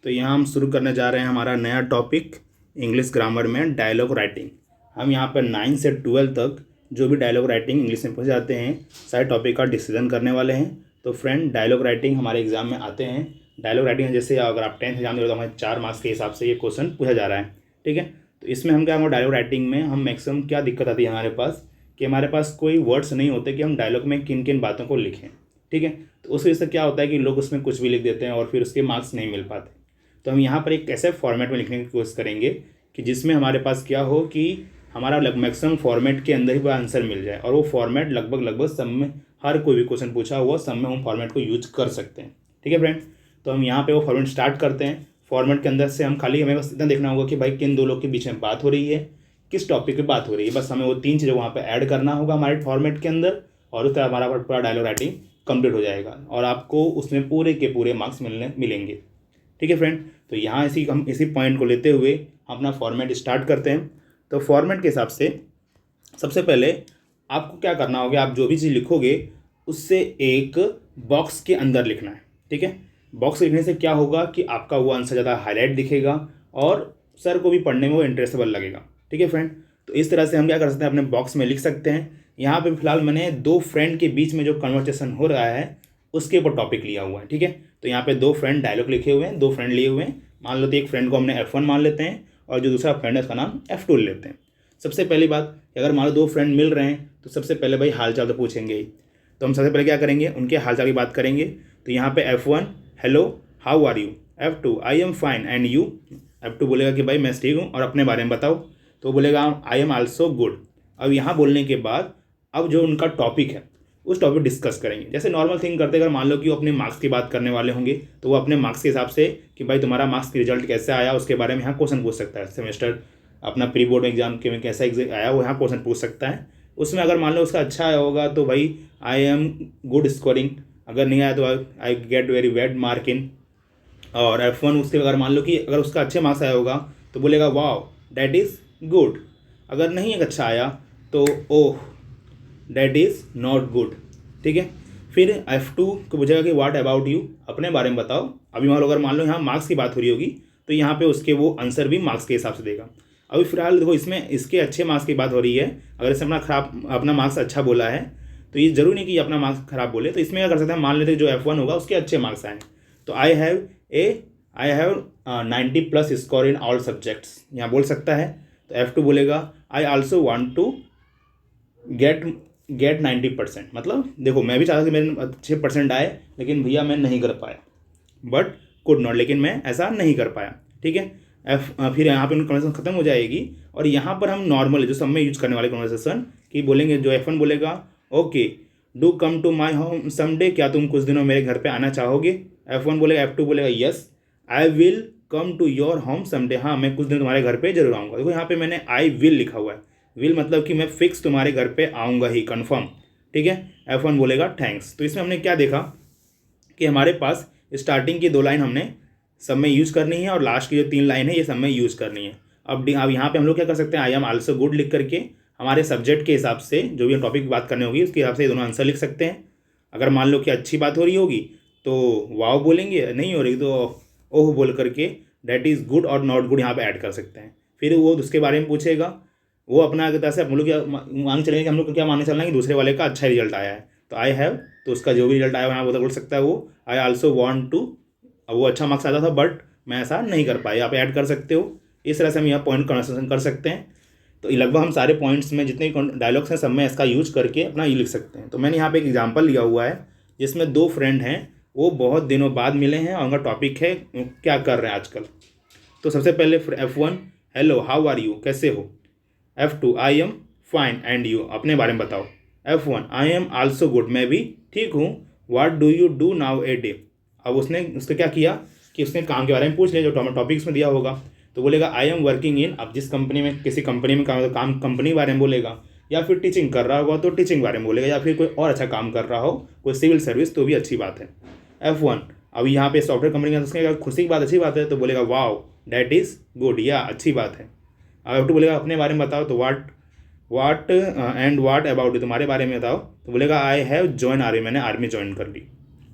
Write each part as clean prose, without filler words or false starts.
तो यहाँ हम शुरू करने जा रहे हैं हमारा नया टॉपिक इंग्लिश ग्रामर में डायलॉग राइटिंग। हम यहाँ पर 9 से 12 तक जो भी डायलॉग राइटिंग इंग्लिश में पूछे जाते हैं सारे टॉपिक का डिस्कशन करने वाले हैं। तो फ्रेंड, डायलॉग राइटिंग हमारे एग्जाम में आते हैं। डायलॉग राइटिंग जैसे अगर आप 10th एग्जाम दे रहे हो तो हमें 4 मार्क्स के हिसाब से ये क्वेश्चन पूछा जा रहा है, ठीक है। तो इसमें हम क्या होगा, डायलॉग राइटिंग में हम मैक्सिमम क्या दिक्कत आती है हमारे पास कि हमारे पास कोई वर्ड्स नहीं होते कि हम डायलॉग में किन किन बातों को लिखें, ठीक है। तो उस वजह से क्या होता है कि लोग उसमें कुछ भी लिख देते हैं और फिर उसके मार्क्स नहीं मिल पाते। तो हम यहाँ पर एक ऐसे फॉर्मेट में लिखने की कोशिश करेंगे कि जिसमें हमारे पास क्या हो कि हमारा मैक्सिमम फॉर्मेट के अंदर ही वह आंसर मिल जाए, और वो फॉर्मेट लगभग सब में हर कोई भी क्वेश्चन पूछा हुआ सब में हम फॉर्मेट को यूज कर सकते हैं, ठीक है फ्रेंड। तो हम यहाँ पे वो फॉर्मेट स्टार्ट करते हैं। फॉर्मेट के अंदर से हम खाली हमें बस इतना देखना होगा कि भाई किन दो लोग के बीच में बात हो रही है, किस टॉपिक पे बात हो रही है, बस हमें वो 3 चीज़ें वहाँ पे ऐड करना होगा हमारे फॉर्मेट के अंदर, और उसका हमारा पूरा डायलॉग राइटिंग कंप्लीट हो जाएगा और आपको उसमें पूरे के पूरे मार्क्स मिलेंगे, ठीक है फ्रेंड। तो यहाँ हम इसी पॉइंट को लेते हुए अपना फॉर्मेट स्टार्ट करते हैं। तो फॉर्मेट के हिसाब से सबसे पहले आपको क्या करना होगा, आप जो भी चीज़ लिखोगे उससे एक बॉक्स के अंदर लिखना है, ठीक है। बॉक्स लिखने से क्या होगा कि आपका वो आंसर ज़्यादा हाईलाइट दिखेगा और सर को भी पढ़ने में वो इंटरेस्टेबल लगेगा, ठीक है फ्रेंड। तो इस तरह से हम क्या कर सकते हैं, अपने बॉक्स में लिख सकते हैं। यहाँ पे फिलहाल मैंने 2 फ्रेंड के बीच में जो कन्वर्सेशन हो रहा है उसके ऊपर टॉपिक लिया हुआ है, ठीक है। तो यहाँ पे 2 फ्रेंड डायलॉग लिखे हुए हैं, 2 फ्रेंड लिए हुए हैं। मान लो तो एक फ्रेंड को हमने F1 मान लेते हैं और जो दूसरा फ्रेंड है उसका नाम F2 ले लेते हैं। सबसे पहली बात, अगर मान लो 2 फ्रेंड मिल रहे हैं तो सबसे पहले भाई हाल चाल तो पूछेंगे ही। तो हम सबसे पहले क्या करेंगे, उनके हाल चाल की बात करेंगे। तो यहाँ पे F1 hello how are you, F2 I am fine and you. F2 बोलेगा कि भाई मैं ठीक हूँ और अपने बारे में बताओ, तो वो बोलेगा आई एम आल्सो गुड। अब यहाँ बोलने के बाद अब जो उनका टॉपिक है उस टॉपिक डिस्कस करेंगे। जैसे नॉर्मल थिंग करते अगर मान लो कि वो अपने मार्क्स की बात करने वाले होंगे तो वो अपने मार्क्स के हिसाब से कि भाई तुम्हारा मार्क्स की रिजल्ट कैसे आया उसके बारे में यहाँ क्वेश्चन पूछ सकता है। सेमेस्टर अपना प्री बोर्ड एग्जाम के में कैसा आया वो यहाँ क्वेश्चन पूछ सकता है। उसमें अगर मान लो उसका अच्छा आया होगा तो भाई आई एम गुड स्कोरिंग, अगर नहीं आया तो I get very bad mark in. और F1 उसके अगर मान लो कि अगर उसका अच्छे मार्क्स आया होगा तो बोलेगा वाओ डैट इज़ गुड। अगर नहीं अच्छा आया तो ओह डैट इज़ नॉट गुड, ठीक है। फिर F2 को पूछेगा कि व्हाट अबाउट यू, अपने बारे में बताओ। अभी मान लो यहाँ मार्क्स की बात हो रही होगी तो यहाँ पे उसके वो आंसर भी मार्क्स के हिसाब से देगा। अभी फिलहाल देखो इसमें इसके अच्छे मार्क्स की बात हो रही है। अगर इसने अपना मार्क्स अच्छा बोला है तो ये जरूरी नहीं कि अपना मार्क्स खराब बोले। तो इसमें क्या कर सकते हैं, मान लेते हैं जो F1 होगा उसके अच्छे मार्क्स आए। तो I have 90+ score in all subjects यहाँ बोल सकता है। तो F2 बोलेगा I also want to get 90%। मतलब देखो मैं भी चाहता कि मेरे अच्छे परसेंट आए लेकिन भैया मैं नहीं कर पाया, बट कुड नॉट, लेकिन मैं ऐसा नहीं कर पाया, ठीक है। फिर यहाँ पे कन्वर्सेशन खत्म हो जाएगी और यहाँ पर हम नॉर्मल जो सब में यूज करने वाले कन्वर्सेशन कि बोलेंगे, जो F1 बोलेगा okay do come to my home someday, क्या तुम कुछ दिनों मेरे घर पे आना चाहोगे। F1 बोलेगा, F2 बोलेगा yes I will come to your home someday, हाँ मैं कुछ दिन तुम्हारे घर पे जरूर आऊँगा। देखो यहाँ पे मैंने आई विल लिखा हुआ है, विल मतलब कि मैं फिक्स तुम्हारे घर पे आऊँगा ही, कन्फर्म, ठीक है। F1 बोलेगा थैंक्स। तो इसमें हमने क्या देखा कि हमारे पास स्टार्टिंग की 2 लाइन हमने सब में यूज़ करनी है और लास्ट की जो 3 लाइन है ये सब में यूज़ करनी है। अब यहाँ पे हम लोग क्या कर सकते हैं, आई एम आल्सो गुड लिख करके हमारे सब्जेक्ट के हिसाब से जो भी टॉपिक की बात करनी होगी उसके हिसाब से ये दोनों आंसर लिख सकते हैं। अगर मान लो कि अच्छी बात हो रही होगी तो वाओ बोलेंगे, नहीं हो रही तो ओह बोल करके डैट इज़ गुड और नॉट गुड यहाँ पे ऐड कर सकते हैं। फिर वो उसके बारे में पूछेगा, वो अपना तरह से हम लोग क्या मान चलेंगे कि हम लोग को क्या मानने चलना है कि दूसरे वाले का अच्छा रिजल्ट आया है। तो आई हैव, तो उसका जो भी रिजल्ट आया यहाँ बोल सकता है वो आई आल्सो वांट टू, वो अच्छा मार्क्स आता था बट मैं ऐसा नहीं कर पाया, आप ऐड कर सकते हो। इस तरह से हम यहाँ पॉइंट कन्वर्सेशन कर सकते हैं। तो लगभग हम सारे पॉइंट्स में जितने डायलॉग्स हैं सब में इसका यूज करके अपना ये लिख सकते हैं। तो मैंने यहाँ पे एक एग्जांपल लिया हुआ है जिसमें 2 फ्रेंड हैं, वो बहुत दिनों बाद मिले हैं और उनका टॉपिक है क्या कर रहे हैं आजकल। तो सबसे पहले F1 hello how are you, कैसे हो। F2 I am fine and you, अपने बारे में बताओ। F1 I am also good, मैं भी ठीक हूँ। What do you do now a day. अब उसने क्या किया कि उसने काम के बारे में पूछ लिया जो टॉपिक्स में दिया होगा। तो बोलेगा आई एम वर्किंग इन, अब जिस कंपनी में किसी कंपनी में काम कंपनी के बारे में बोलेगा, या फिर टीचिंग कर रहा होगा तो टीचिंग के बारे में बोलेगा, या फिर कोई और अच्छा काम कर रहा हो कोई सिविल सर्विस तो भी अच्छी बात है। F1 अब यहाँ पे सॉफ्टवेयर कंपनी का उसने खुशी की बात अच्छी बात है तो बोलेगा वाओ डैट इज़ गुड, या अच्छी बात है। अब F2 बोलेगा अपने बारे में बताओ, तो वाट एंड वाट अबाउट, तुम्हारे बारे में बताओ। तो बोलेगा आई हैव जॉइन आर्मी, मैंने आर्मी ज्वाइन कर ली।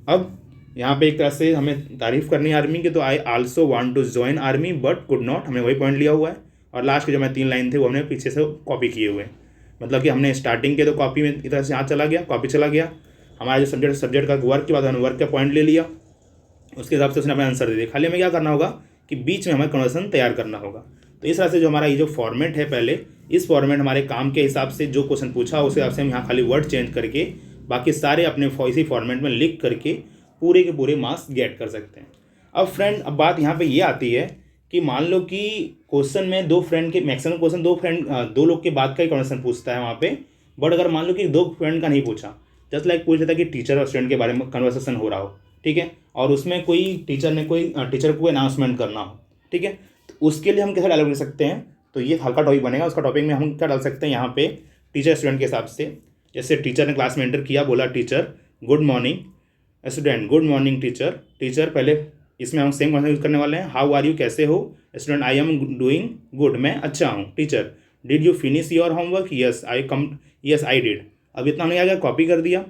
अब यहाँ पे एक तरह से हमें तारीफ़ करनी है आर्मी की, तो I also want to join army but could not, हमने वही पॉइंट लिया हुआ है। और लास्ट के जो मैं 3 लाइन थे वो हमने पीछे से कॉपी किए हुए हैं। मतलब कि हमने स्टार्टिंग के तो कॉपी में इस तरह से यहाँ चला गया, कॉपी चला गया, हमारा जो सब्जेक्ट का वर्क की बात है, वर्क का पॉइंट ले लिया, उसके हिसाब से उसने अपना आंसर दे दिया। खाली हमें क्या करना होगा कि बीच में हमें कन्वर्सेशन तैयार करना होगा। तो इस तरह से जो हमारा ये जो फॉर्मेट है, पहले इस फॉर्मेट हमारे काम के हिसाब से जो क्वेश्चन पूछा उस हिसाब से हम यहाँ खाली वर्ड चेंज करके बाकी सारे अपने इसी फॉर्मेट में लिख करके पूरे के पूरे मार्क्स गेट कर सकते हैं। अब फ्रेंड, अब बात यहाँ पे ये आती है कि मान लो कि क्वेश्चन में दो फ्रेंड के मैक्सिमम क्वेश्चन दो लोग के बाद का ही कन्वर्सेशन पूछता है वहाँ पे। बट अगर मान लो कि 2 फ्रेंड का नहीं पूछा, जस्ट लाइक पूछ लेता कि टीचर और स्टूडेंट के बारे में कन्वर्सेशन हो रहा हो, ठीक है, और उसमें कोई टीचर को अनाउंसमेंट करना हो, ठीक है, तो उसके लिए हम कैसे डायलॉग लिख सकते हैं। तो ये हल्का टॉपिक बनेगा, उसका टॉपिक में हम क्या डाल सकते हैं यहाँ पे टीचर स्टूडेंट के हिसाब से। जैसे टीचर ने क्लास में एंटर किया, बोला teacher good morning, student good morning teacher. Teacher पहले इसमें हम सेम क्वेश्चन यूज करने वाले हैं, हाउ आर यू, कैसे हो। Student I am doing good, मैं अच्छा हूँ। Teacher did you finish your homework, yes I did. अब इतना हमने क्या कॉपी कर दिया,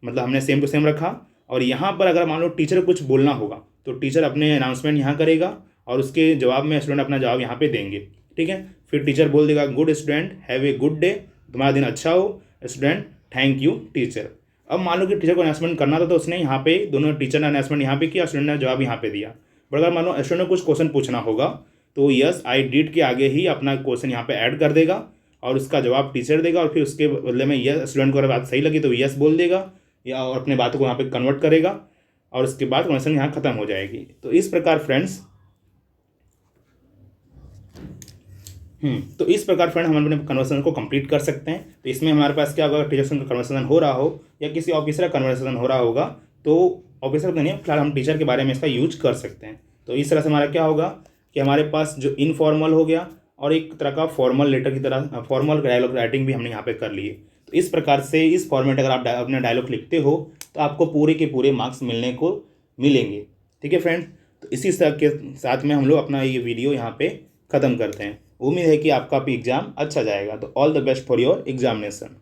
मतलब हमने सेम टू सेम रखा। और यहाँ पर अगर मान लो टीचर को कुछ बोलना होगा तो टीचर अपने अनाउंसमेंट यहाँ करेगा और उसके जवाब में स्टूडेंट अपना जवाब यहाँ पे देंगे, ठीक है। फिर टीचर बोल देगा good student have a good day, तुम्हारा दिन अच्छा हो। Student thank you teacher. अब मान लो कि टीचर को अनाउंसमेंट करना था तो उसने यहाँ पे दोनों टीचर ने अनाउंसमेंट यहाँ पे किया, स्टूडेंट ने जवाब यहाँ पे दिया। बट अगर मान लो स्टूडेंट को कुछ क्वेश्चन पूछना होगा तो यस आई डिड के आगे ही अपना क्वेश्चन यहाँ पे ऐड कर देगा और उसका जवाब टीचर देगा। और फिर उसके बदले में यस, स्टूडेंट को अगर बात सही लगी तो यस बोल देगा या और अपने बातों को यहाँ पे कन्वर्ट करेगा और उसके बाद कन्वर्सेशन यहाँ खत्म हो जाएगी। तो इस प्रकार फ्रेंड्स हम अपने कन्वर्सेशन को कंप्लीट कर सकते हैं। तो इसमें हमारे पास क्या होगा, टीचर से कन्वर्सेशन हो रहा हो या किसी ऑफिसर का कन्वर्सेशन हो रहा होगा तो ऑफिसर तो नहीं, फिलहाल हम टीचर के बारे में इसका यूज कर सकते हैं। तो इस तरह से हमारा क्या होगा कि हमारे पास जो इनफॉर्मल हो गया और एक तरह का फॉर्मल लेटर की तरह फॉर्मल डायलॉग राइटिंग भी हमने यहाँ पे कर लिए। तो इस प्रकार से इस फॉर्मेट अगर आप अपने डायलॉग लिखते हो तो आपको पूरे के पूरे मार्क्स मिलेंगे, ठीक है फ्रेंड्स। तो इसी के साथ में हम लोग अपना ये वीडियो यहाँ पे ख़त्म करते हैं। उम्मीद है कि आपका भी एग्ज़ाम अच्छा जाएगा। तो all the best for your examination.